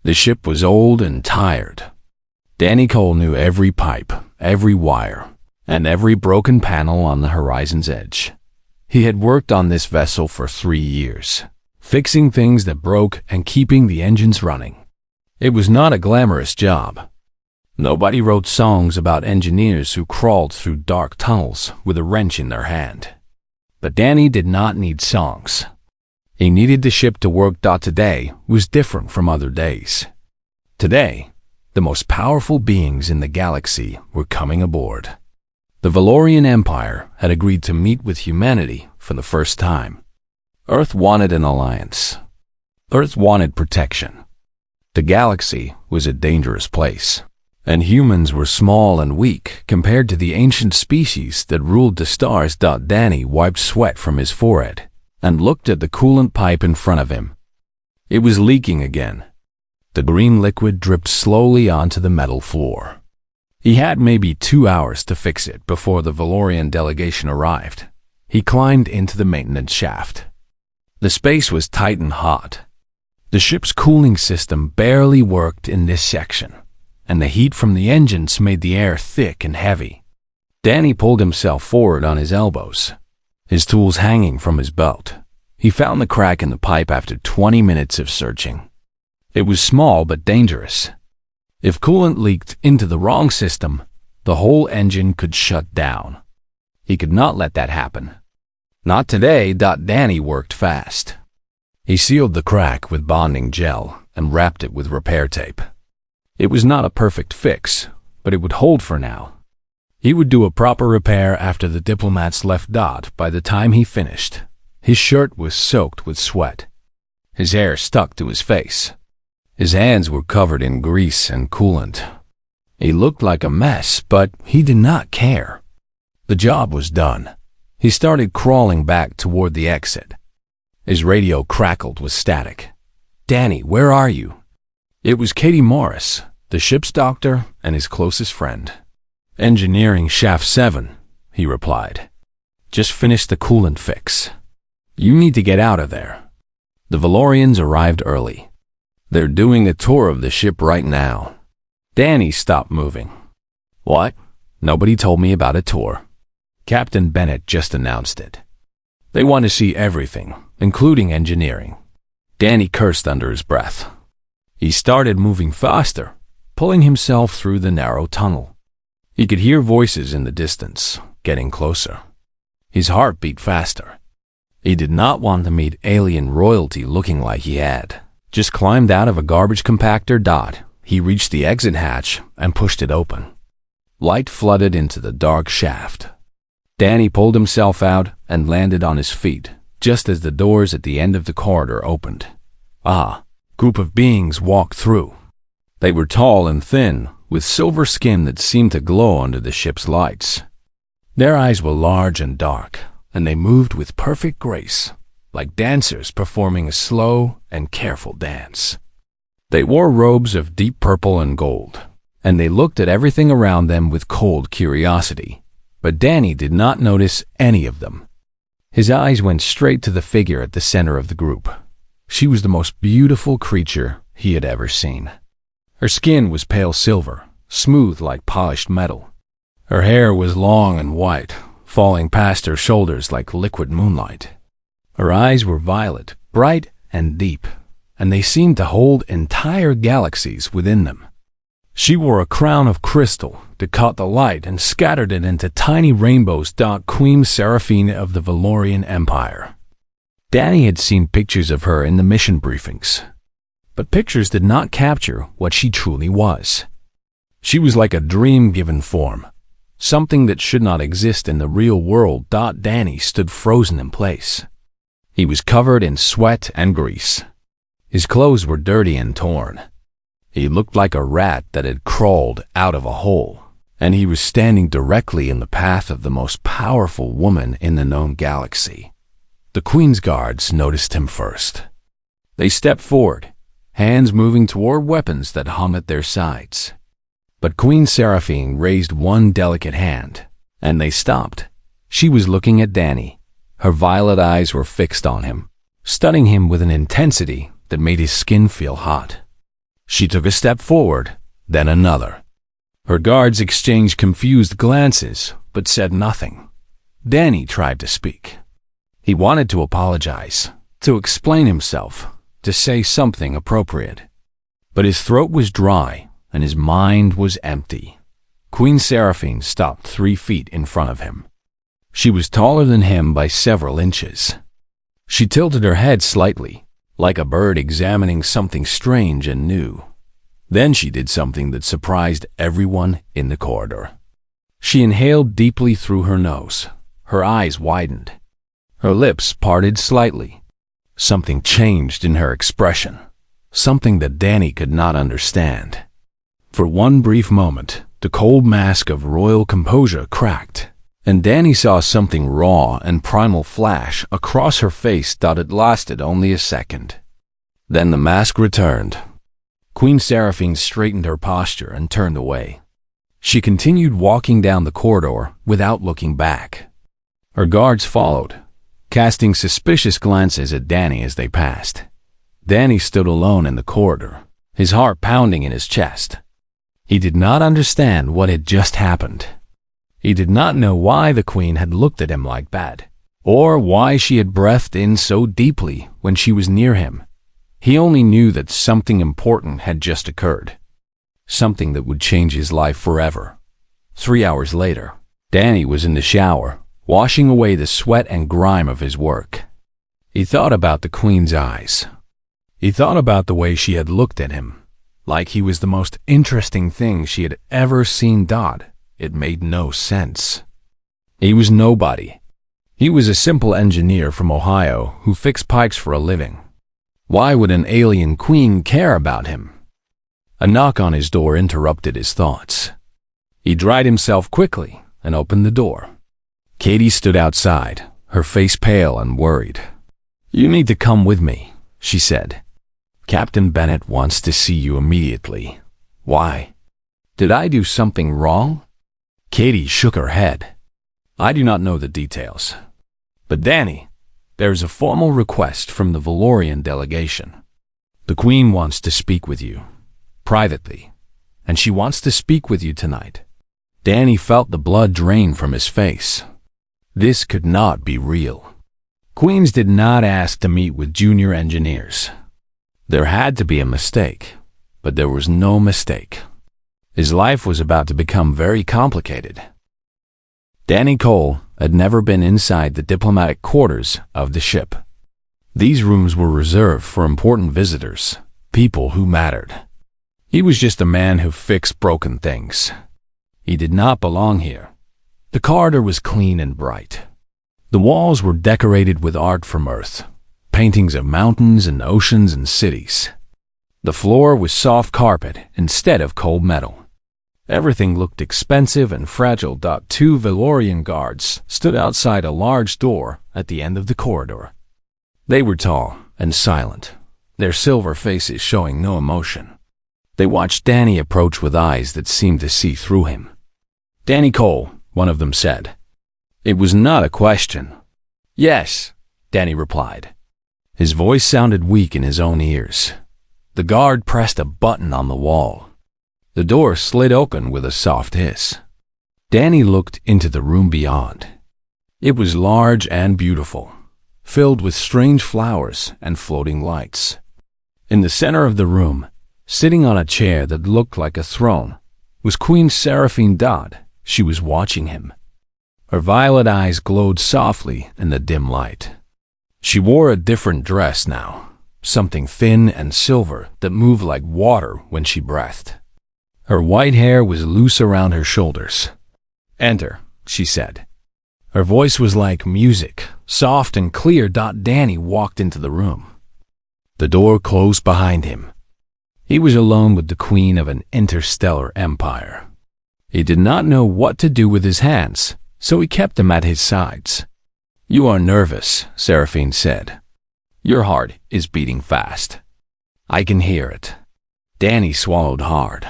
The ship was old and tired. Danny Cole knew every pipe, every wire, and every broken panel on the horizon's edge. He had worked on this vessel for 3 years, fixing things that broke and keeping the engines running. It was not a glamorous job. Nobody wrote songs about engineers who crawled through dark tunnels with a wrench in their hand. But Danny did not need songs. He needed the ship to work. Today was different from other days. Today, the most powerful beings in the galaxy were coming aboard. The Valorian Empire had agreed to meet with humanity for the first time. Earth wanted an alliance. Earth wanted protection. The galaxy was a dangerous place, and humans were small and weak compared to the ancient species that ruled the stars. Danny wiped sweat from his forehead and looked at the coolant pipe in front of him. It was leaking again. The green liquid dripped slowly onto the metal floor. He had maybe 2 hours to fix it before the Valorian delegation arrived. He climbed into the maintenance shaft. The space was tight and hot. The ship's cooling system barely worked in this section, and the heat from the engines made the air thick and heavy. Danny pulled himself forward on his elbows, his tools hanging from his belt. He found the crack in the pipe after 20 minutes of searching. It was small but dangerous. If coolant leaked into the wrong system, the whole engine could shut down. He could not let that happen. Not today. Danny worked fast. He sealed the crack with bonding gel and wrapped it with repair tape. It was not a perfect fix, but it would hold for now. He would do a proper repair after the diplomats left. By the time he finished, his shirt was soaked with sweat. His hair stuck to his face. His hands were covered in grease and coolant. He looked like a mess, but he did not care. The job was done. He started crawling back toward the exit. His radio crackled with static. "Danny, where are you?" It was Katie Morris, the ship's doctor and his closest friend. "Engineering Shaft 7, he replied. "Just finished the coolant fix. You need to get out of there." The Valorians arrived early. "They're doing a tour of the ship right now." Danny stopped moving. "What? Nobody told me about a tour. Captain Bennett just announced it. They want to see everything, including engineering." Danny cursed under his breath. He started moving faster, pulling himself through the narrow tunnel. He could hear voices in the distance, getting closer. His heart beat faster. He did not want to meet alien royalty looking like he had. Just climbed out of a garbage compactor. He reached the exit hatch and pushed it open. Light flooded into the dark shaft. Danny pulled himself out and landed on his feet, just as the doors at the end of the corridor opened. Group of beings walked through. They were tall and thin, with silver skin that seemed to glow under the ship's lights. Their eyes were large and dark, and they moved with perfect grace, like dancers performing a slow and careful dance. They wore robes of deep purple and gold, and they looked at everything around them with cold curiosity. But Danny did not notice any of them. His eyes went straight to the figure at the center of the group. She was the most beautiful creature he had ever seen. Her skin was pale silver, smooth like polished metal. Her hair was long and white, falling past her shoulders like liquid moonlight. Her eyes were violet, bright and deep, and they seemed to hold entire galaxies within them. She wore a crown of crystal that caught the light and scattered it into tiny rainbows. Queen Seraphine of the Valorian Empire. Danny had seen pictures of her in the mission briefings, but pictures did not capture what she truly was. She was like a dream given form, something that should not exist in the real world. Danny stood frozen in place. He was covered in sweat and grease. His clothes were dirty and torn. He looked like a rat that had crawled out of a hole, and he was standing directly in the path of the most powerful woman in the known galaxy. The Queen's guards noticed him first. They stepped forward, hands moving toward weapons that hung at their sides. But Queen Seraphine raised one delicate hand, and they stopped. She was looking at Danny. Her violet eyes were fixed on him, stunning him with an intensity that made his skin feel hot. She took a step forward, then another. Her guards exchanged confused glances, but said nothing. Danny tried to speak. He wanted to apologize, to explain himself, to say something appropriate. But his throat was dry, and his mind was empty. Queen Seraphine stopped 3 feet in front of him. She was taller than him by several inches. She tilted her head slightly, like a bird examining something strange and new. Then she did something that surprised everyone in the corridor. She inhaled deeply through her nose. Her eyes widened. Her lips parted slightly. Something changed in her expression, something that Danny could not understand. For one brief moment, the cold mask of royal composure cracked, and Danny saw something raw and primal flash across her face that it lasted only a second. Then the mask returned. Queen Seraphine straightened her posture and turned away. She continued walking down the corridor without looking back. Her guards followed, casting suspicious glances at Danny as they passed. Danny stood alone in the corridor, his heart pounding in his chest. He did not understand what had just happened. He did not know why the queen had looked at him like that, or why she had breathed in so deeply when she was near him. He only knew that something important had just occurred, something that would change his life forever. 3 hours later, Danny was in the shower, washing away the sweat and grime of his work. He thought about the queen's eyes. He thought about the way she had looked at him, like he was the most interesting thing she had ever seen. It made no sense. He was nobody. He was a simple engineer from Ohio who fixed pipes for a living. Why would an alien queen care about him? A knock on his door interrupted his thoughts. He dried himself quickly and opened the door. Katie stood outside, her face pale and worried. "You need to come with me," she said. "Captain Bennett wants to see you immediately." "Why? Did I do something wrong?" Katie shook her head. "I do not know the details. But Danny, there is a formal request from the Valorian delegation. The Queen wants to speak with you, privately, and she wants to speak with you tonight." Danny felt the blood drain from his face. This could not be real. Queens did not ask to meet with junior engineers. There had to be a mistake, but there was no mistake. His life was about to become very complicated. Danny Cole had never been inside the diplomatic quarters of the ship. These rooms were reserved for important visitors, people who mattered. He was just a man who fixed broken things. He did not belong here. The corridor was clean and bright. The walls were decorated with art from Earth, paintings of mountains and oceans and cities. The floor was soft carpet instead of cold metal. Everything looked expensive and fragile. 2 Valorian guards stood outside a large door at the end of the corridor. They were tall and silent, their silver faces showing no emotion. They watched Danny approach with eyes that seemed to see through him. "Danny Cole," one of them said. It was not a question. "Yes," Danny replied. His voice sounded weak in his own ears. The guard pressed a button on the wall. The door slid open with a soft hiss. Danny looked into the room beyond. It was large and beautiful, filled with strange flowers and floating lights. In the center of the room, sitting on a chair that looked like a throne, was Queen Seraphine. She was watching him. Her violet eyes glowed softly in the dim light. She wore a different dress now, something thin and silver that moved like water when she breathed. Her white hair was loose around her shoulders. "Enter," she said. Her voice was like music, soft and clear. Danny walked into the room. The door closed behind him. He was alone with the queen of an interstellar empire. He did not know what to do with his hands, so he kept them at his sides. "You are nervous," Seraphine said. "Your heart is beating fast. I can hear it." Danny swallowed hard.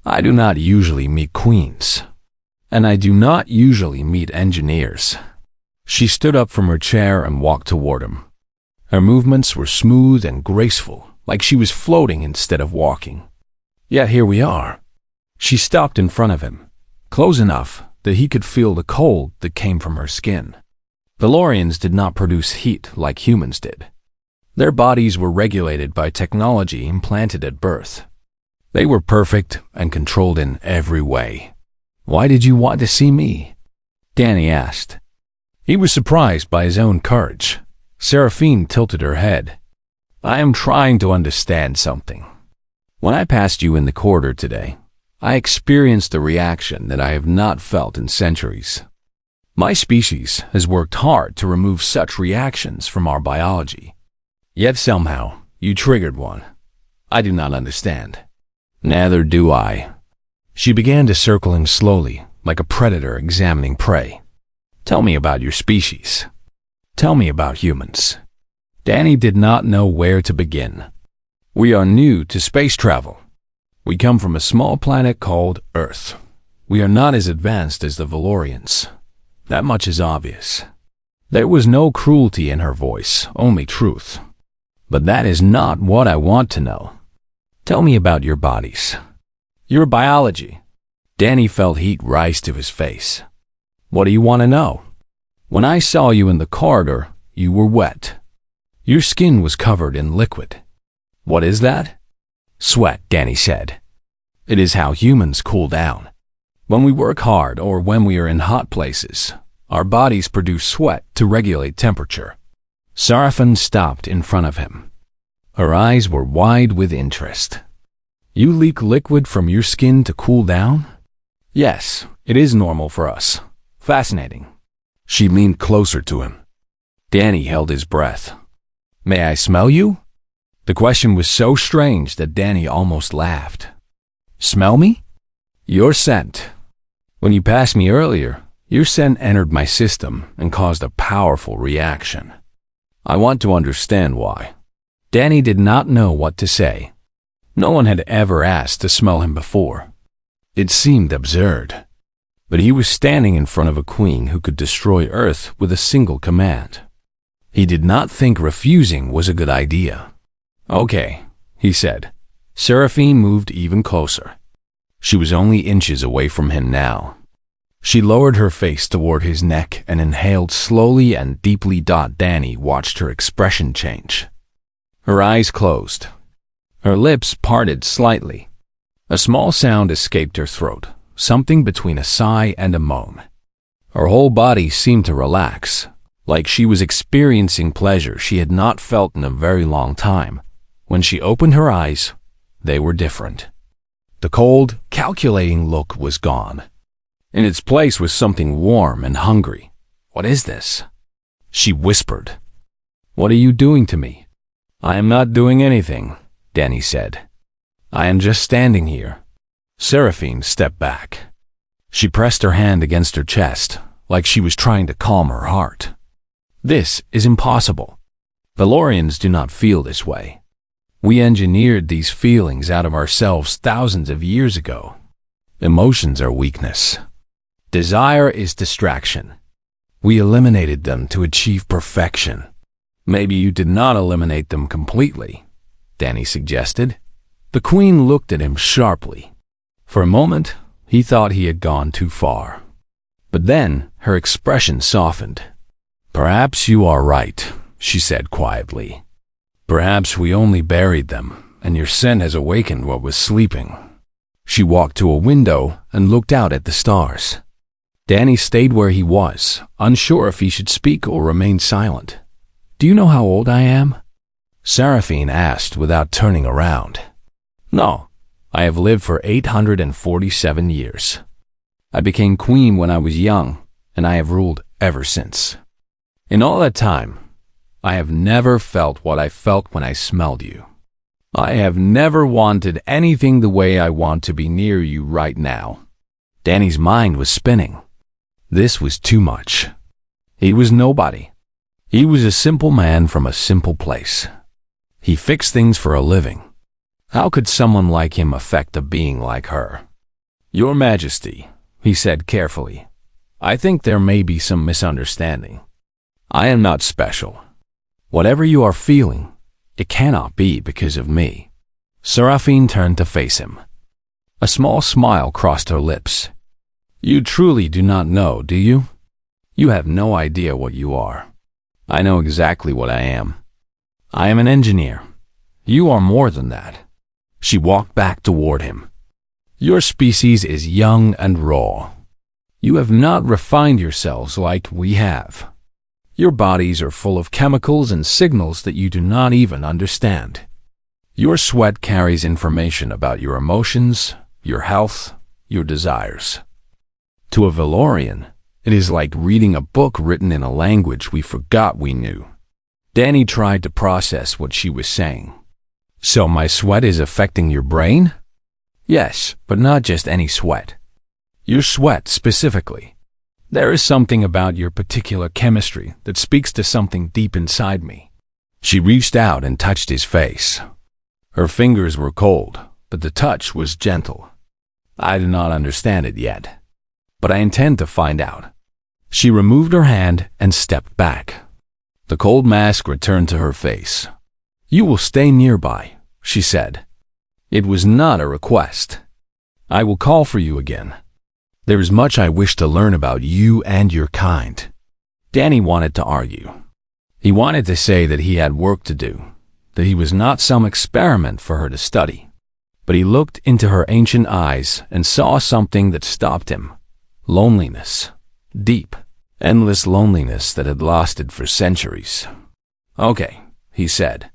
"I do not usually meet queens, and I do not usually meet engineers." She stood up from her chair and walked toward him. Her movements were smooth and graceful, like she was floating instead of walking. Yet here we are. She stopped in front of him, close enough that he could feel the cold that came from her skin. Valorians did not produce heat like humans did. Their bodies were regulated by technology implanted at birth. They were perfect and controlled in every way. "Why did you want to see me?" Danny asked. He was surprised by his own courage. Seraphine tilted her head. "I am trying to understand something. When I passed you in the corridor today, I experienced a reaction that I have not felt in centuries. My species has worked hard to remove such reactions from our biology. Yet somehow, you triggered one. I do not understand." "Neither do I." She began to circle him slowly, like a predator examining prey. "Tell me about your species. Tell me about humans." Danny did not know where to begin. "We are new to space travel. We come from a small planet called Earth. We are not as advanced as the Valorians. That much is obvious." There was no cruelty in her voice, only truth. "But that is not what I want to know. Tell me about your bodies. Your biology." Danny felt heat rise to his face. "What do you want to know? When I saw you in the corridor, you were wet. Your skin was covered in liquid." "What is that?" "Sweat," Danny said. "It is how humans cool down. When we work hard or when we are in hot places, our bodies produce sweat to regulate temperature." Seraphine stopped in front of him. Her eyes were wide with interest. "You leak liquid from your skin to cool down?" "Yes, it is normal for us. Fascinating." She leaned closer to him. Danny held his breath. "May I smell you?" The question was so strange that Danny almost laughed. "Smell me?" "Your scent. When you passed me earlier, your scent entered my system and caused a powerful reaction. I want to understand why." Danny did not know what to say. No one had ever asked to smell him before. It seemed absurd. But he was standing in front of a queen who could destroy Earth with a single command. He did not think refusing was a good idea. "Okay," he said. Seraphine moved even closer. She was only inches away from him now. She lowered her face toward his neck and inhaled slowly and deeply. Danny watched her expression change. Her eyes closed. Her lips parted slightly. A small sound escaped her throat, something between a sigh and a moan. Her whole body seemed to relax, like she was experiencing pleasure she had not felt in a very long time. When she opened her eyes, they were different. The cold, calculating look was gone. In its place was something warm and hungry. "What is this?" She whispered. "What are you doing to me?" "I am not doing anything," Danny said. "I am just standing here." Seraphine stepped back. She pressed her hand against her chest, like she was trying to calm her heart. "This is impossible. Valorians do not feel this way. We engineered these feelings out of ourselves thousands of years ago. Emotions are weakness. Desire is distraction. We eliminated them to achieve perfection." "Maybe you did not eliminate them completely," Danny suggested. The queen looked at him sharply. For a moment, he thought he had gone too far. But then her expression softened. "Perhaps you are right," she said quietly. "Perhaps we only buried them, and your scent has awakened what was sleeping." She walked to a window and looked out at the stars. Danny stayed where he was, unsure if he should speak or remain silent. "Do you know how old I am?" Seraphine asked without turning around. "No, I have lived for 847 years. I became queen when I was young, and I have ruled ever since. In all that time, I have never felt what I felt when I smelled you. I have never wanted anything the way I want to be near you right now." Danny's mind was spinning. This was too much. He was nobody. He was a simple man from a simple place. He fixed things for a living. How could someone like him affect a being like her? "Your Majesty," he said carefully, "I think there may be some misunderstanding. I am not special. Whatever you are feeling, It cannot be because of me. Seraphine turned to face him. A small smile crossed her lips. You truly do not know, do you? You have no idea what you are. I know exactly what I am. I am an engineer. You are more than that. She walked back toward him. Your species is young and raw. You have not refined yourselves like we have. Your bodies are full of chemicals and signals that you do not even understand. Your sweat carries information about your emotions, your health, your desires. To a Valorian, it is like reading a book written in a language we forgot we knew. Danny tried to process what she was saying. So my sweat is affecting your brain? Yes, but not just any sweat. Your sweat specifically. There is something about your particular chemistry that speaks to something deep inside me. She reached out and touched his face. Her fingers were cold, but the touch was gentle. I do not understand it yet, but I intend to find out. She removed her hand and stepped back. The cold mask returned to her face. You will stay nearby, she said. It was not a request. I will call for you again. There is much I wish to learn about you and your kind. Danny wanted to argue. He wanted to say that he had work to do, that he was not some experiment for her to study. But he looked into her ancient eyes and saw something that stopped him. Loneliness. Deep, endless loneliness that had lasted for centuries. Okay, he said.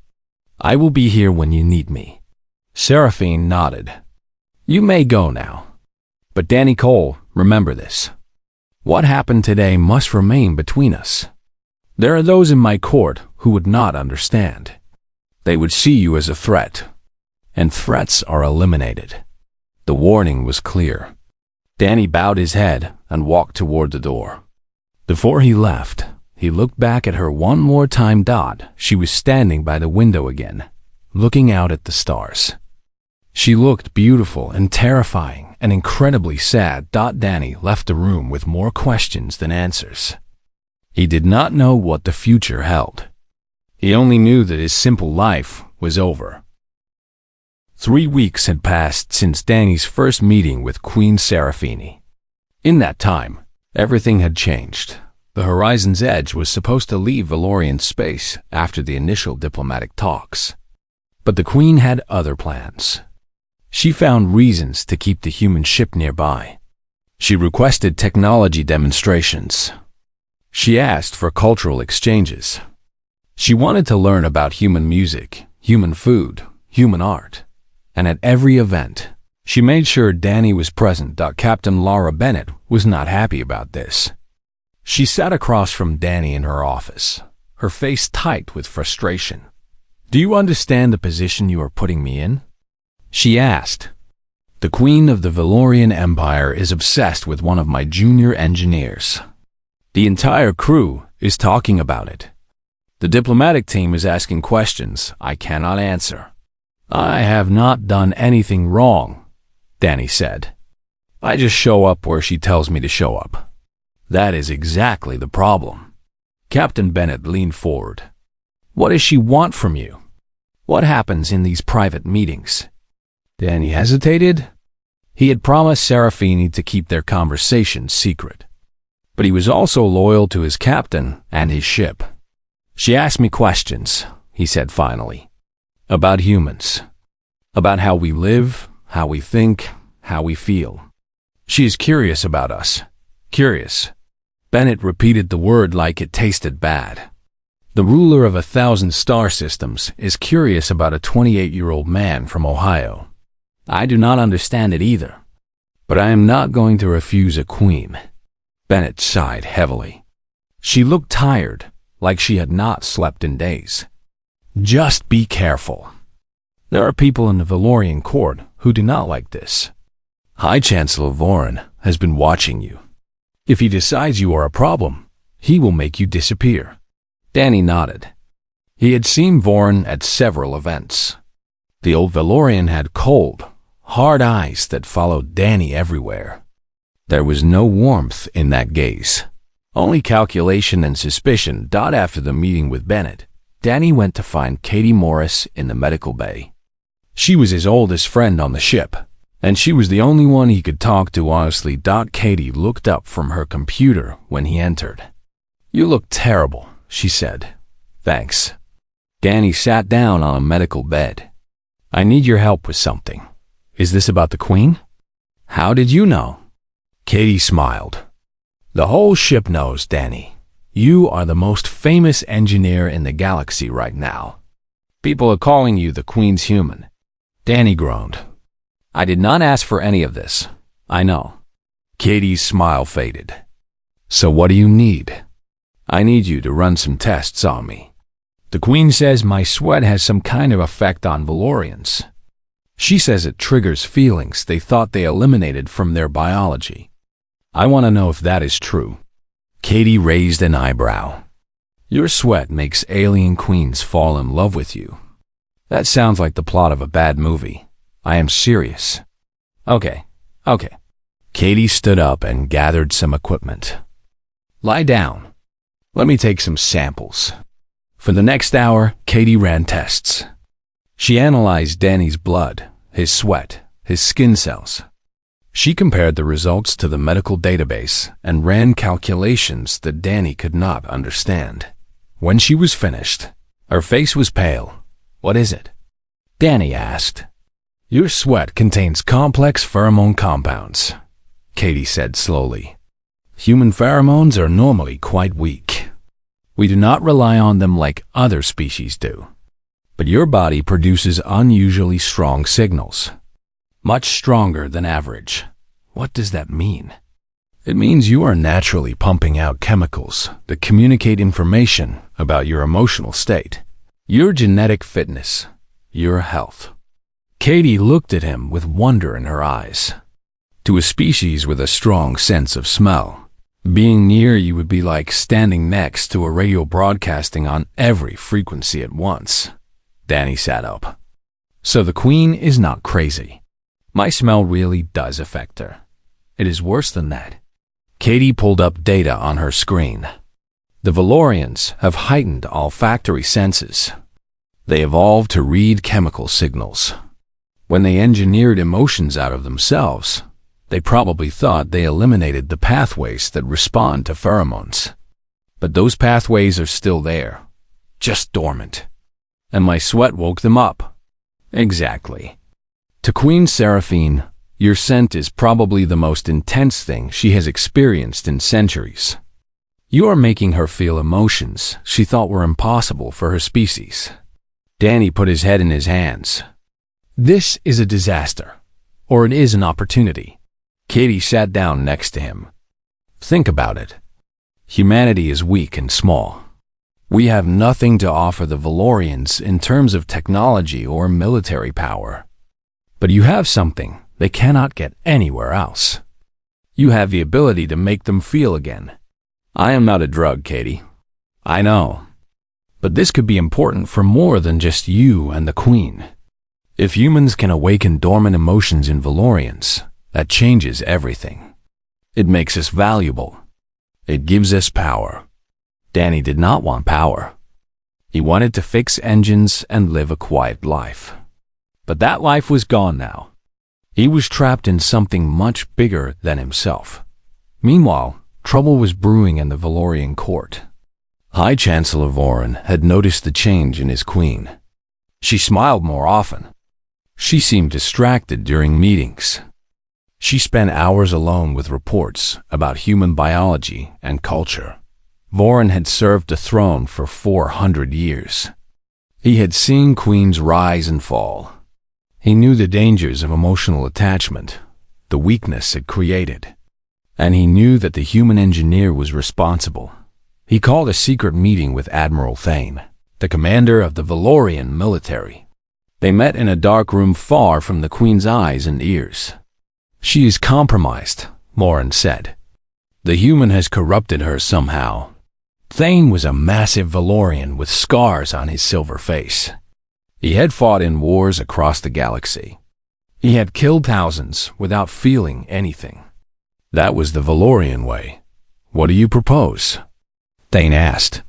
I will be here when you need me. Seraphine nodded. You may go now. But Danny Cole, remember this. What happened today must remain between us. There are those in my court who would not understand. They would see you as a threat. And threats are eliminated. The warning was clear. Danny bowed his head and walked toward the door. Before he left, he looked back at her one more time. She was standing by the window again, looking out at the stars. She looked beautiful and terrifying and incredibly sad. Danny left the room with more questions than answers. He did not know what the future held. He only knew that his simple life was over. 3 weeks had passed since Danny's first meeting with Queen Seraphine. In that time, everything had changed. The Horizon's Edge was supposed to leave Valorian space after the initial diplomatic talks. But the Queen had other plans. She found reasons to keep the human ship nearby. She requested technology demonstrations. She asked for cultural exchanges. She wanted to learn about human music, human food, human art. And at every event, she made sure Danny was present. Captain Laura Bennett was not happy about this. She sat across from Danny in her office, her face tight with frustration. Do you understand the position you are putting me in? She asked. The Queen of the Valorian Empire is obsessed with one of my junior engineers. The entire crew is talking about it. The diplomatic team is asking questions I cannot answer. I have not done anything wrong, Danny said. I just show up where she tells me to show up. That is exactly the problem. Captain Bennett leaned forward. What does she want from you? What happens in these private meetings? Danny hesitated. He had promised Seraphine to keep their conversation secret. But he was also loyal to his captain and his ship. She asked me questions, he said finally. About humans. About how we live, how we think, how we feel. She is curious about us. Curious. Bennett repeated the word like it tasted bad. The ruler of 1,000 star systems is curious about a 28-year-old man from Ohio. I do not understand it either. But I am not going to refuse a queen. Bennett sighed heavily. She looked tired, like she had not slept in days. Just be careful. There are people in the Valorian court who do not like this. High Chancellor Voron has been watching you. If he decides you are a problem, he will make you disappear. Danny nodded. He had seen Voron at several events. The old Valorian had cold, hard eyes that followed Danny everywhere. There was no warmth in that gaze, only calculation and suspicion. After the meeting with Bennett, Danny went to find Katie Morris in the medical bay. She was his oldest friend on the ship, and she was the only one he could talk to honestly. Katie looked up from her computer when he entered. "You look terrible," she said. "Thanks." Danny sat down on a medical bed. "I need your help with something. Is this about the Queen?" "How did you know?" Katie smiled. "The whole ship knows, Danny. You are the most famous engineer in the galaxy right now. People are calling you the Queen's human." Danny groaned. "I did not ask for any of this. I know." Katie's smile faded. "So what do you need?" "I need you to run some tests on me. The Queen says my sweat has some kind of effect on Valorians. She says it triggers feelings they thought they eliminated from their biology. I want to know if that is true." Katie raised an eyebrow. "Your sweat makes alien queens fall in love with you. That sounds like the plot of a bad movie. I am serious." Okay. Katie stood up and gathered some equipment. "Lie down. Let me take some samples." For the next hour, Katie ran tests. She analyzed Danny's blood, his sweat, his skin cells. She compared the results to the medical database and ran calculations that Danny could not understand. When she was finished, her face was pale. "What is it?" Danny asked. "Your sweat contains complex pheromone compounds," Katie said slowly. "Human pheromones are normally quite weak. We do not rely on them like other species do. But your body produces unusually strong signals. Much stronger than average." "What does that mean?" "It means you are naturally pumping out chemicals that communicate information about your emotional state, your genetic fitness, your health." Katie looked at him with wonder in her eyes. To a species with a strong sense of smell, being near you would be like standing next to a radio broadcasting on every frequency at once. Danny sat up. "So the Queen is not crazy. My smell really does affect her. It is worse than that." Katie pulled up data on her screen. The Valorians have heightened olfactory senses. They evolved to read chemical signals. When they engineered emotions out of themselves, they probably thought they eliminated the pathways that respond to pheromones. But those pathways are still there, just dormant. And my sweat woke them up. Exactly. To Queen Seraphine, your scent is probably the most intense thing she has experienced in centuries. You are making her feel emotions she thought were impossible for her species. Danny put his head in his hands. "This is a disaster, or it is an opportunity." Katie sat down next to him. "Think about it. Humanity is weak and small. We have nothing to offer the Valorians in terms of technology or military power. But you have something they cannot get anywhere else. You have the ability to make them feel again. I am not a drug, Katie. I know. But this could be important for more than just you and the Queen. If humans can awaken dormant emotions in Valorians, that changes everything. It makes us valuable. It gives us power." Danny did not want power. He wanted to fix engines and live a quiet life. But that life was gone now. He was trapped in something much bigger than himself. Meanwhile, trouble was brewing in the Valorian court. High Chancellor Voron had noticed the change in his queen. She smiled more often. She seemed distracted during meetings. She spent hours alone with reports about human biology and culture. Voron had served the throne for 400 years. He had seen queens rise and fall. He knew the dangers of emotional attachment, the weakness it created. And he knew that the human engineer was responsible. He called a secret meeting with Admiral Thane, the commander of the Valorian military. They met in a dark room far from the Queen's eyes and ears. "She is compromised," Voron said. "The human has corrupted her somehow." Thane was a massive Valorian with scars on his silver face. He had fought in wars across the galaxy. He had killed thousands without feeling anything. That was the Valorian way. "What do you propose?" Thane asked.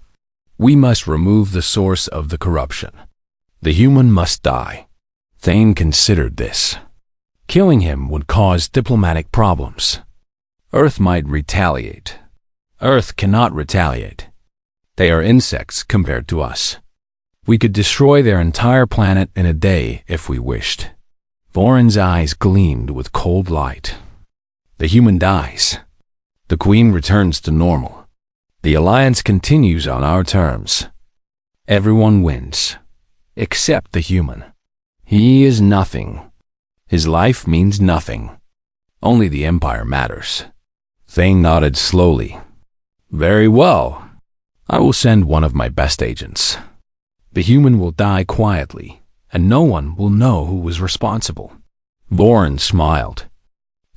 We must remove the source of the corruption. The human must die. Thane considered this. Killing him would cause diplomatic problems. Earth might retaliate. Earth cannot retaliate. They are insects compared to us. We could destroy their entire planet in a day if we wished. Voron's eyes gleamed with cold light. The human dies. The Queen returns to normal. The alliance continues on our terms. Everyone wins, except the human. He is nothing. His life means nothing. Only the Empire matters. Thane nodded slowly. Very well. I will send one of my best agents. The human will die quietly, and no one will know who was responsible. Voron smiled.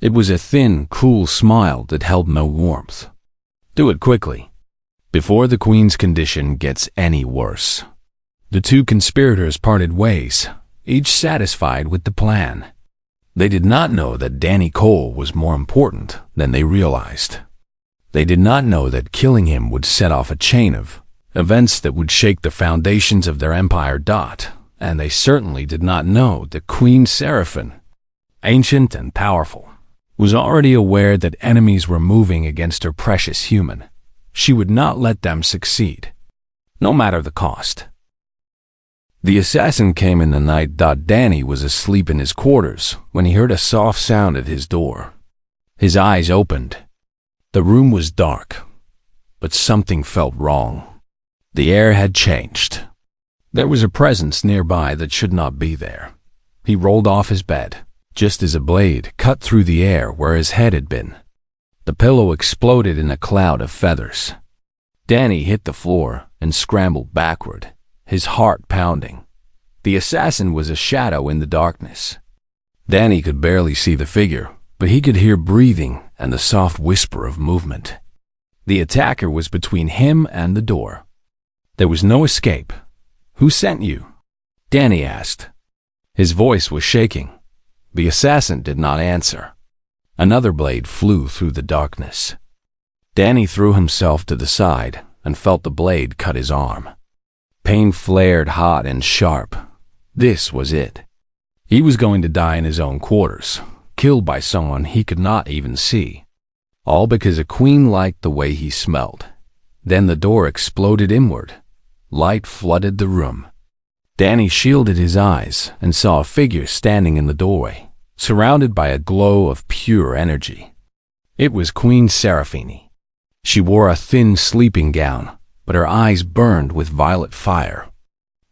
It was a thin, cruel smile that held no warmth. Do it quickly, before the Queen's condition gets any worse. The two conspirators parted ways, each satisfied with the plan. They did not know that Danny Cole was more important than they realized. They did not know that killing him would set off a chain of events that would shake the foundations of their empire. And they certainly did not know that Queen Seraphine, ancient and powerful, was already aware that enemies were moving against her precious human. She would not let them succeed, no matter the cost. The assassin came in the night. Danny was asleep in his quarters when he heard a soft sound at his door. His eyes opened. The room was dark, but something felt wrong. The air had changed. There was a presence nearby that should not be there. He rolled off his bed, just as a blade cut through the air where his head had been. The pillow exploded in a cloud of feathers. Danny hit the floor and scrambled backward, his heart pounding. The assassin was a shadow in the darkness. Danny could barely see the figure, but he could hear breathing and the soft whisper of movement. The attacker was between him and the door. There was no escape. Who sent you? Danny asked. His voice was shaking. The assassin did not answer. Another blade flew through the darkness. Danny threw himself to the side and felt the blade cut his arm. Pain flared hot and sharp. This was it. He was going to die in his own quarters, killed by someone he could not even see. All because a queen liked the way he smelled. Then the door exploded inward. Light flooded the room. Danny shielded his eyes and saw a figure standing in the doorway, surrounded by a glow of pure energy. It was Queen Seraphine. She wore a thin sleeping gown, but her eyes burned with violet fire.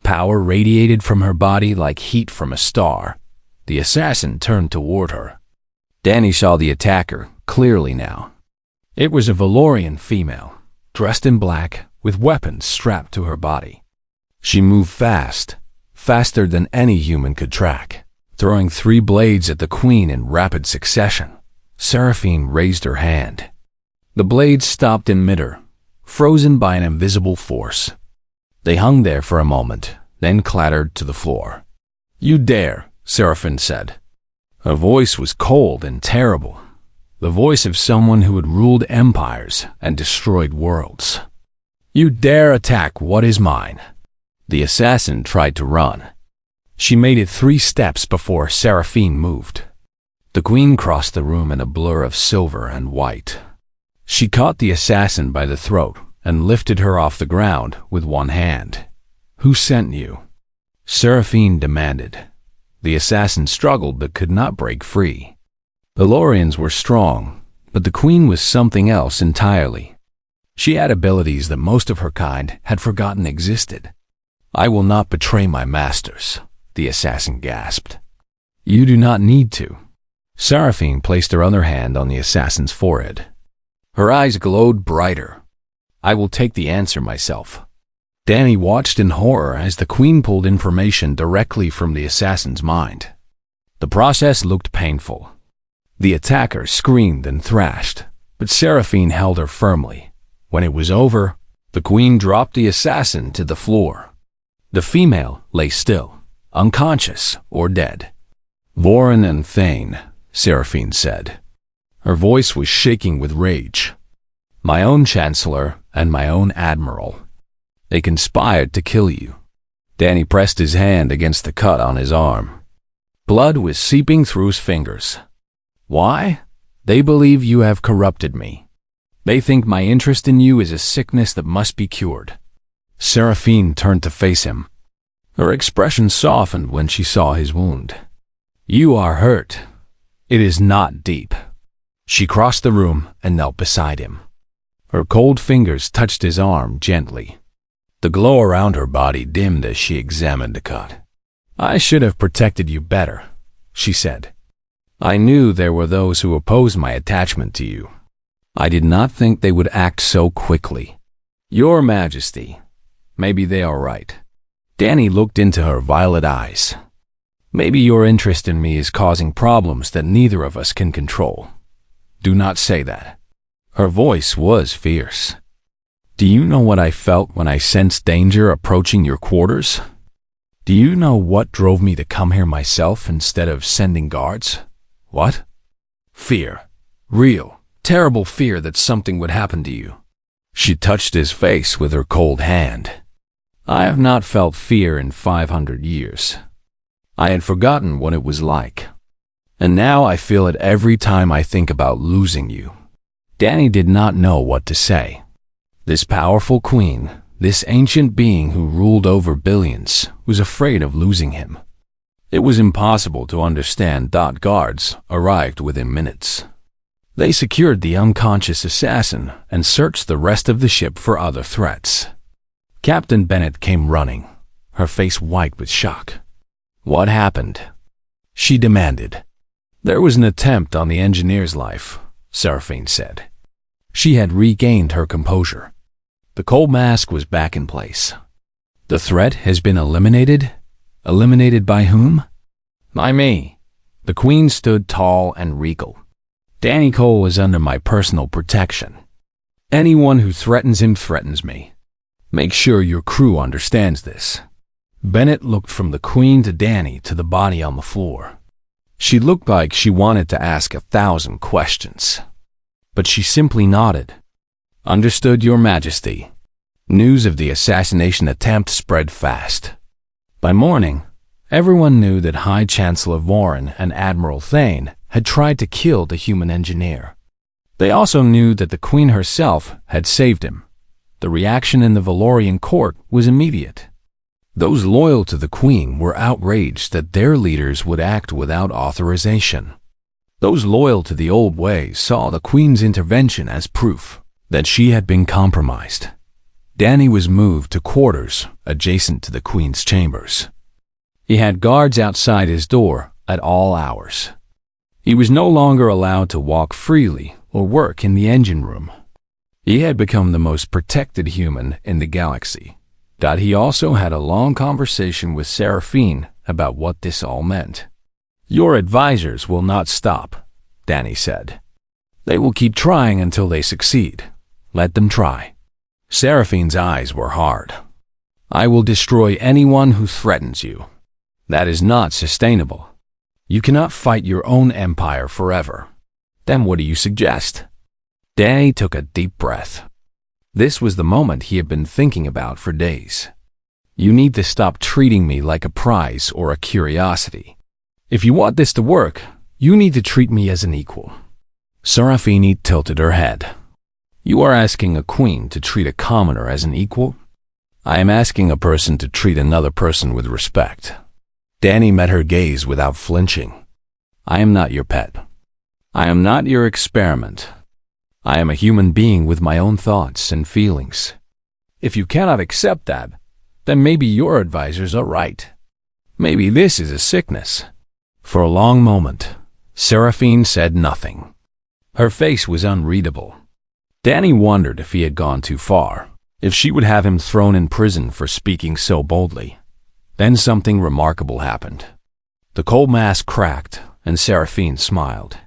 Power radiated from her body like heat from a star. The assassin turned toward her. Danny saw the attacker clearly now. It was a Valorian female, dressed in black, with weapons strapped to her body. She moved fast, faster than any human could track, throwing 3 blades at the queen in rapid succession. Seraphine raised her hand. The blades stopped in midair, frozen by an invisible force. They hung there for a moment, then clattered to the floor. "You dare," Seraphine said. Her voice was cold and terrible, the voice of someone who had ruled empires and destroyed worlds. "You dare attack what is mine." The assassin tried to run. She made it 3 steps before Seraphine moved. The queen crossed the room in a blur of silver and white. She caught the assassin by the throat and lifted her off the ground with one hand. "Who sent you?" Seraphine demanded. The assassin struggled but could not break free. The Lorians were strong, but the queen was something else entirely. She had abilities that most of her kind had forgotten existed. "I will not betray my masters," the assassin gasped. "You do not need to." Seraphine placed her other hand on the assassin's forehead. Her eyes glowed brighter. "I will take the answer myself." Danny watched in horror as the queen pulled information directly from the assassin's mind. The process looked painful. The attacker screamed and thrashed, but Seraphine held her firmly. When it was over, the queen dropped the assassin to the floor. The female lay still, unconscious or dead. "Voron and Thane," Seraphine said. Her voice was shaking with rage. "My own chancellor and my own admiral. They conspired to kill you. Danny pressed his hand against the cut on his arm. Blood was seeping through his fingers. Why? They believe you have corrupted me. They think my interest in you is a sickness that must be cured. Seraphine turned to face him. Her expression softened when she saw his wound. You are hurt. It is not deep. She crossed the room and knelt beside him. Her cold fingers touched his arm gently. The glow around her body dimmed as she examined the cut. I should have protected you better, she said. I knew there were those who opposed my attachment to you. I did not think they would act so quickly. Your Majesty, maybe they are right. Danny looked into her violet eyes. Maybe your interest in me is causing problems that neither of us can control. Do not say that. Her voice was fierce. Do you know what I felt when I sensed danger approaching your quarters? Do you know what drove me to come here myself instead of sending guards? What? Fear. Real, terrible fear that something would happen to you. She touched his face with her cold hand. I have not felt fear in 500 years. I had forgotten what it was like. And now I feel it every time I think about losing you. Danny did not know what to say. This powerful queen, this ancient being who ruled over billions, was afraid of losing him. It was impossible to understand. Guards arrived within minutes. They secured the unconscious assassin and searched the rest of the ship for other threats. Captain Bennett came running, her face white with shock. What happened? She demanded. There was an attempt on the engineer's life, Seraphine said. She had regained her composure. The cold mask was back in place. The threat has been eliminated? Eliminated by whom? By me. The Queen stood tall and regal. Danny Cole is under my personal protection. Anyone who threatens him threatens me. Make sure your crew understands this. Bennett looked from the Queen to Danny to the body on the floor. She looked like she wanted to ask 1,000 questions. But she simply nodded. Understood, Your Majesty. News of the assassination attempt spread fast. By morning, everyone knew that High Chancellor Voren and Admiral Thane had tried to kill the human engineer. They also knew that the Queen herself had saved him. The reaction in the Valorian court was immediate. Those loyal to the Queen were outraged that their leaders would act without authorization. Those loyal to the old ways saw the Queen's intervention as proof that she had been compromised. Danny was moved to quarters adjacent to the Queen's chambers. He had guards outside his door at all hours. He was no longer allowed to walk freely or work in the engine room. He had become the most protected human in the galaxy. He also had a long conversation with Seraphine about what this all meant. Your advisors will not stop, Danny said. They will keep trying until they succeed. Let them try. Seraphine's eyes were hard. I will destroy anyone who threatens you. That is not sustainable. You cannot fight your own empire forever. Then what do you suggest? Danny took a deep breath. This was the moment he had been thinking about for days. You need to stop treating me like a prize or a curiosity. If you want this to work, you need to treat me as an equal. Seraphine tilted her head. You are asking a queen to treat a commoner as an equal? I am asking a person to treat another person with respect. Danny met her gaze without flinching. I am not your pet. I am not your experiment. I am a human being with my own thoughts and feelings. If you cannot accept that, then maybe your advisors are right. Maybe this is a sickness. For a long moment, Seraphine said nothing. Her face was unreadable. Danny wondered if he had gone too far, if she would have him thrown in prison for speaking so boldly. Then something remarkable happened. The cold mask cracked, and Seraphine smiled.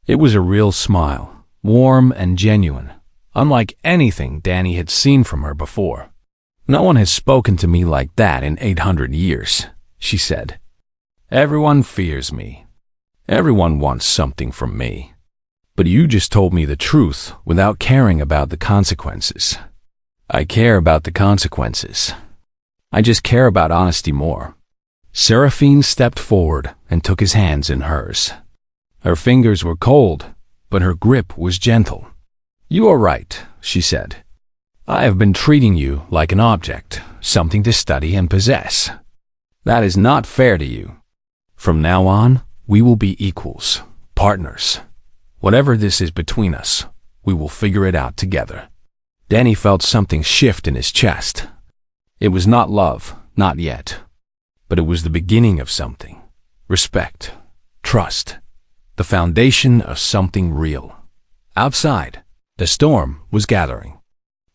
It was a real smile. Warm and genuine, unlike anything Danny had seen from her before. No one has spoken to me like that in 800 years, she said. Everyone fears me. Everyone wants something from me. But you just told me the truth without caring about the consequences. I care about the consequences. I just care about honesty more. Seraphine stepped forward and took his hands in hers. Her fingers were cold, but her grip was gentle. You are right, she said. I have been treating you like an object, something to study and possess. That is not fair to you. From now on, we will be equals, partners. Whatever this is between us, we will figure it out together. Danny felt something shift in his chest. It was not love, not yet. But it was the beginning of something. Respect, trust, the foundation of something real. Outside, the storm was gathering.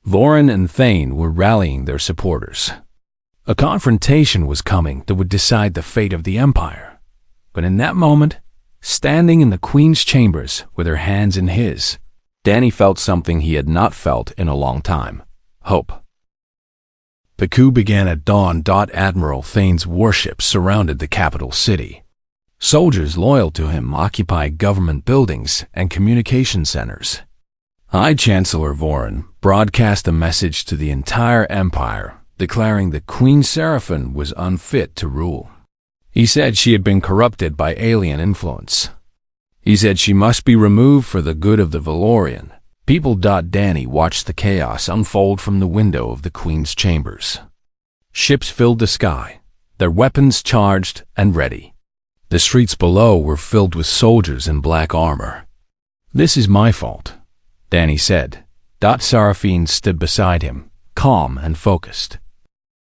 Vorin and Thane were rallying their supporters. A confrontation was coming that would decide the fate of the Empire. But in that moment, standing in the Queen's chambers with her hands in his, Danny felt something he had not felt in a long time. Hope. The coup began at dawn. Admiral Thane's warships surrounded the capital city. Soldiers loyal to him occupied government buildings and communication centers. High Chancellor Vorin broadcast a message to the entire empire, declaring that Queen Seraphine was unfit to rule. He said she had been corrupted by alien influence. He said she must be removed for the good of the Valorian people. Danny watched the chaos unfold from the window of the Queen's chambers. Ships filled the sky, their weapons charged and ready. The streets below were filled with soldiers in black armor. This is my fault, Danny said. Seraphine stood beside him, calm and focused.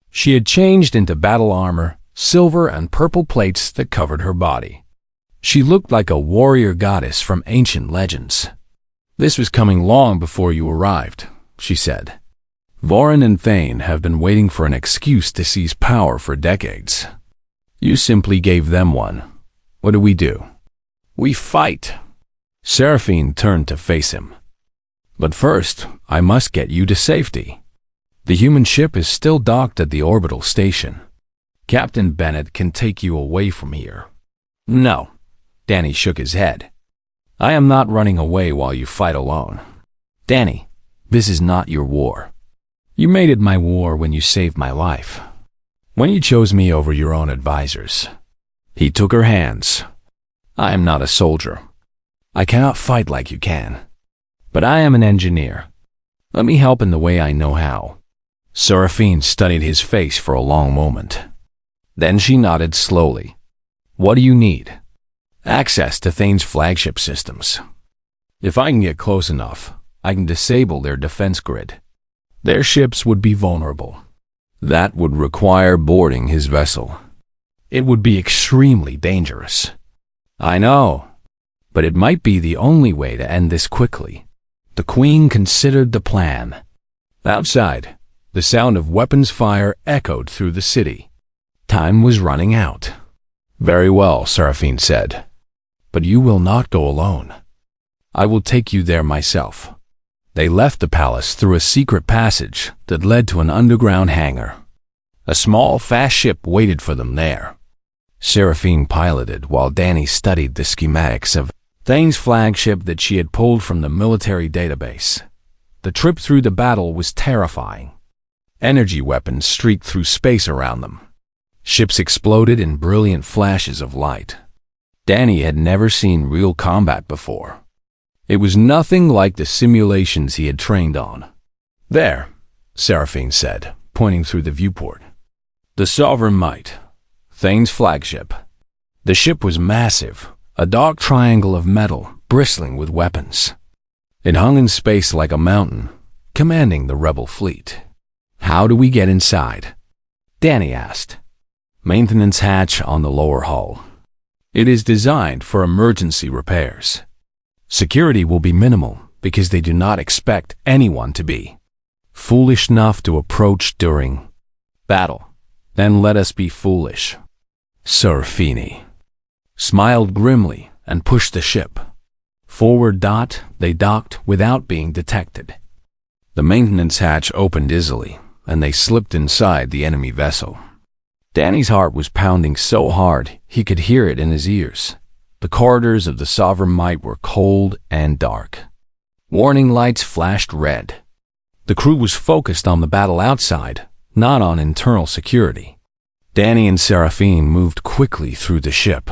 She had changed into battle armor, silver and purple plates that covered her body. She looked like a warrior goddess from ancient legends. This was coming long before you arrived, she said. Vorin and Thane have been waiting for an excuse to seize power for decades. You simply gave them one. What do? We fight. Seraphine turned to face him. But first, I must get you to safety. The human ship is still docked at the orbital station. Captain Bennett can take you away from here. No. Danny shook his head. I am not running away while you fight alone. Danny, this is not your war. You made it my war when you saved my life. When you chose me over your own advisors. He took her hands. I am not a soldier. I cannot fight like you can. But I am an engineer. Let me help in the way I know how. Seraphine studied his face for a long moment. Then she nodded slowly. What do you need? Access to Thane's flagship systems. If I can get close enough, I can disable their defense grid. Their ships would be vulnerable. That would require boarding his vessel. It would be extremely dangerous. I know, but it might be the only way to end this quickly. The Queen considered the plan. Outside, the sound of weapons fire echoed through the city. Time was running out. Very well, Seraphine said. But you will not go alone. I will take you there myself. They left the palace through a secret passage that led to an underground hangar. A small, fast ship waited for them there. Seraphine piloted while Danny studied the schematics of Thane's flagship that she had pulled from the military database. The trip through the battle was terrifying. Energy weapons streaked through space around them. Ships exploded in brilliant flashes of light. Danny had never seen real combat before. It was nothing like the simulations he had trained on. There, Seraphine said, pointing through the viewport. The Sovereign Might, Thane's flagship. The ship was massive, a dark triangle of metal bristling with weapons. It hung in space like a mountain, commanding the rebel fleet. How do we get inside? Danny asked. Maintenance hatch on the lower hull. It is designed for emergency repairs. Security will be minimal because they do not expect anyone to be foolish enough to approach during battle. Then let us be foolish. Seraphine smiled grimly and pushed the ship forward. They docked without being detected. The maintenance hatch opened easily, and they slipped inside the enemy vessel. Danny's heart was pounding so hard he could hear it in his ears. The corridors of the Sovereign Might were cold and dark. Warning lights flashed red. The crew was focused on the battle outside, not on internal security. Danny and Seraphine moved quickly through the ship,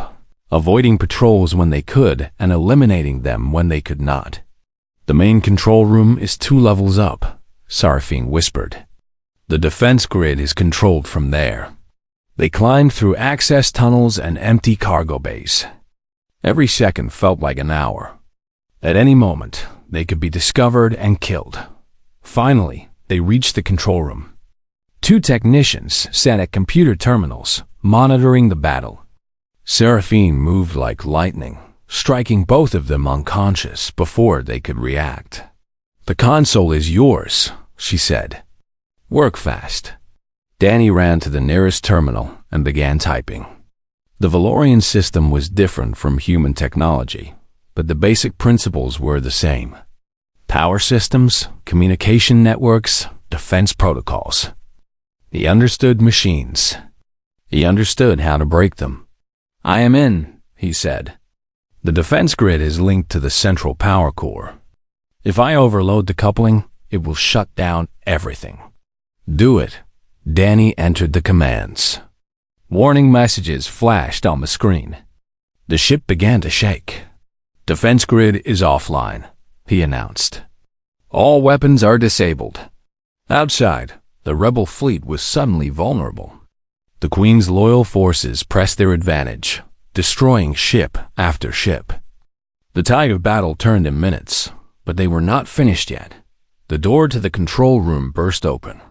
avoiding patrols when they could and eliminating them when they could not. "The main control room is 2 levels up," Seraphine whispered. "The defense grid is controlled from there." They climbed through access tunnels and empty cargo bays. Every second felt like an hour. At any moment, they could be discovered and killed. Finally, they reached the control room. 2 technicians sat at computer terminals, monitoring the battle. Seraphine moved like lightning, striking both of them unconscious before they could react. "The console is yours," she said. "Work fast." Danny ran to the nearest terminal and began typing. The Valorian system was different from human technology, but the basic principles were the same. Power systems, communication networks, defense protocols. He understood machines. He understood how to break them. "I am in," he said. "The defense grid is linked to the central power core. If I overload the coupling, it will shut down everything." "Do it." Danny entered the commands. Warning messages flashed on the screen. The ship began to shake. "Defense grid is offline," he announced. "All weapons are disabled." Outside, the rebel fleet was suddenly vulnerable. The Queen's loyal forces pressed their advantage, destroying ship after ship. The tide of battle turned in minutes, but they were not finished yet. The door to the control room burst open.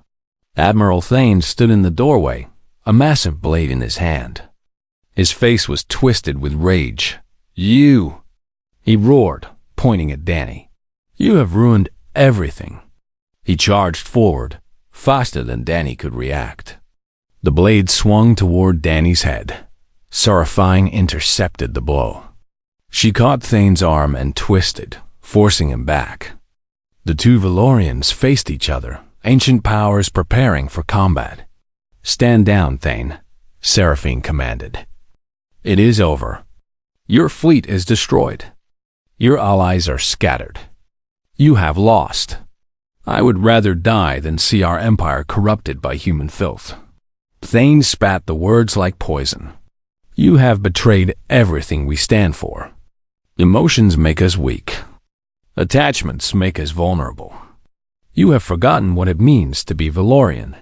Admiral Thane stood in the doorway, a massive blade in his hand. His face was twisted with rage. "You!" he roared, pointing at Danny. "You have ruined everything." He charged forward, faster than Danny could react. The blade swung toward Danny's head. Seraphine intercepted the blow. She caught Thane's arm and twisted, forcing him back. The 2 Valorians faced each other, ancient powers preparing for combat. "Stand down, Thane," Seraphine commanded. "It is over. Your fleet is destroyed. Your allies are scattered. You have lost. I would rather die than see our empire corrupted by human filth." Thane spat the words like poison. "You have betrayed everything we stand for. Emotions make us weak. Attachments make us vulnerable. You have forgotten what it means to be Valorian."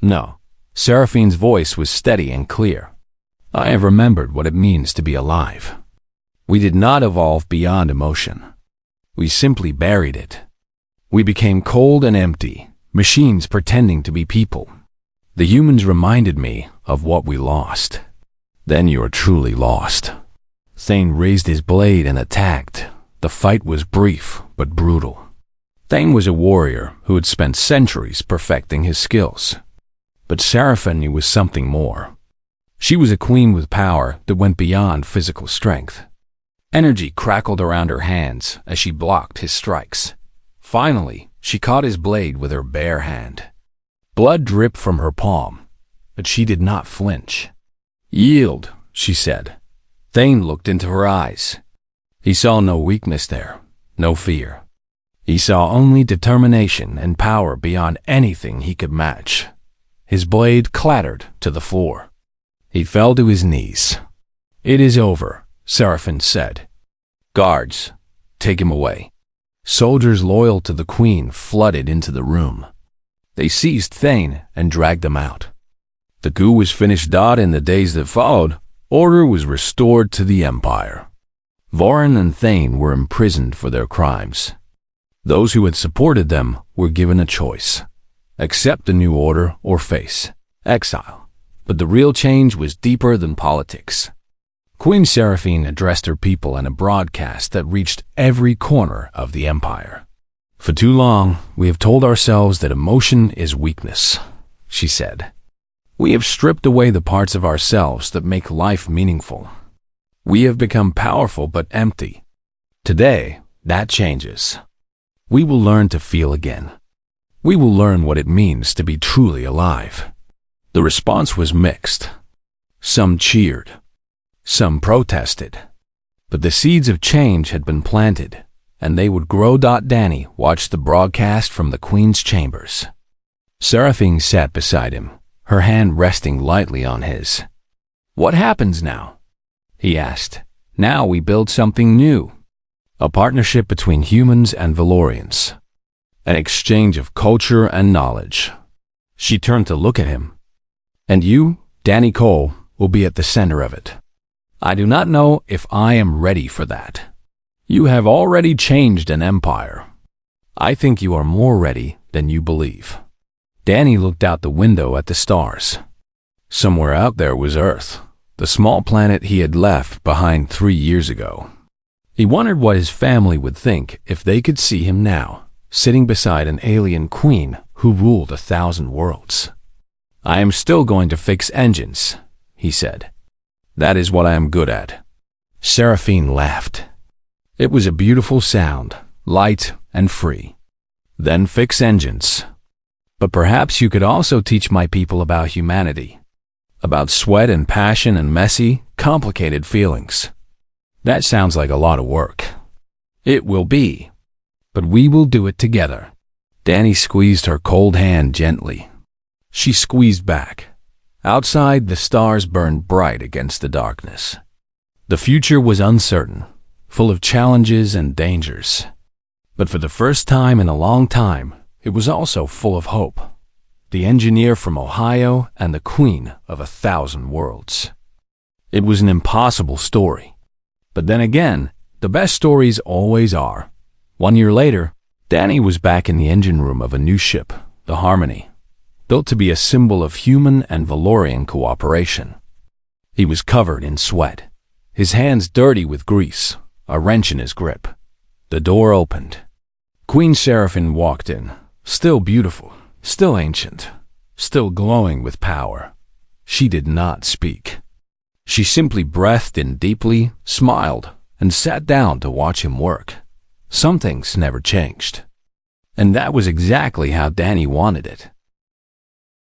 "No." Seraphine's voice was steady and clear. "I have remembered what it means to be alive. We did not evolve beyond emotion. We simply buried it. We became cold and empty, machines pretending to be people. The humans reminded me of what we lost." "Then you are truly lost." Thane raised his blade and attacked. The fight was brief but brutal. Thane was a warrior who had spent centuries perfecting his skills. But Seraphine was something more. She was a queen with power that went beyond physical strength. Energy crackled around her hands as she blocked his strikes. Finally, she caught his blade with her bare hand. Blood dripped from her palm, but she did not flinch. "Yield," she said. Thane looked into her eyes. He saw no weakness there, no fear. He saw only determination and power beyond anything he could match. His blade clattered to the floor. He fell to his knees. "It is over," Seraphine said. "Guards, take him away." Soldiers loyal to the Queen flooded into the room. They seized Thane and dragged him out. The coup was finished. In the days that followed, order was restored to the Empire. Voran and Thane were imprisoned for their crimes. Those who had supported them were given a choice: accept the new order or face exile. But the real change was deeper than politics. Queen Seraphine addressed her people in a broadcast that reached every corner of the empire. "For too long, we have told ourselves that emotion is weakness," she said. "We have stripped away the parts of ourselves that make life meaningful. We have become powerful but empty. Today, that changes. We will learn to feel again. We will learn what it means to be truly alive." The response was mixed. Some cheered. Some protested. But the seeds of change had been planted, and they would grow. Danny watched the broadcast from the Queen's chambers. Seraphine sat beside him, her hand resting lightly on his. "What happens now?" he asked. "Now we build something new. A partnership between humans and Valorians. An exchange of culture and knowledge." She turned to look at him. "And you, Danny Cole, will be at the center of it. I do not know if I am ready for that. You have already changed an empire. I think you are more ready than you believe." Danny looked out the window at the stars. Somewhere out there was Earth, the small planet he had left behind 3 years ago. He wondered what his family would think if they could see him now, sitting beside an alien queen who ruled 1,000 worlds. "I am still going to fix engines," he said. "That is what I am good at." Seraphine laughed. It was a beautiful sound, light and free. "Then fix engines. But perhaps you could also teach my people about humanity, about sweat and passion and messy, complicated feelings." "That sounds like a lot of work." "It will be. But we will do it together." Danny squeezed her cold hand gently. She squeezed back. Outside, the stars burned bright against the darkness. The future was uncertain, full of challenges and dangers. But for the first time in a long time, it was also full of hope. The engineer from Ohio and the queen of 1,000 worlds. It was an impossible story. But then again, the best stories always are. 1 year later, Danny was back in the engine room of a new ship, the Harmony, built to be a symbol of human and Valorian cooperation. He was covered in sweat, his hands dirty with grease, a wrench in his grip. The door opened. Queen Seraphine walked in, still beautiful, still ancient, still glowing with power. She did not speak. She simply breathed in deeply, smiled, and sat down to watch him work. Some things never changed. And that was exactly how Danny wanted it.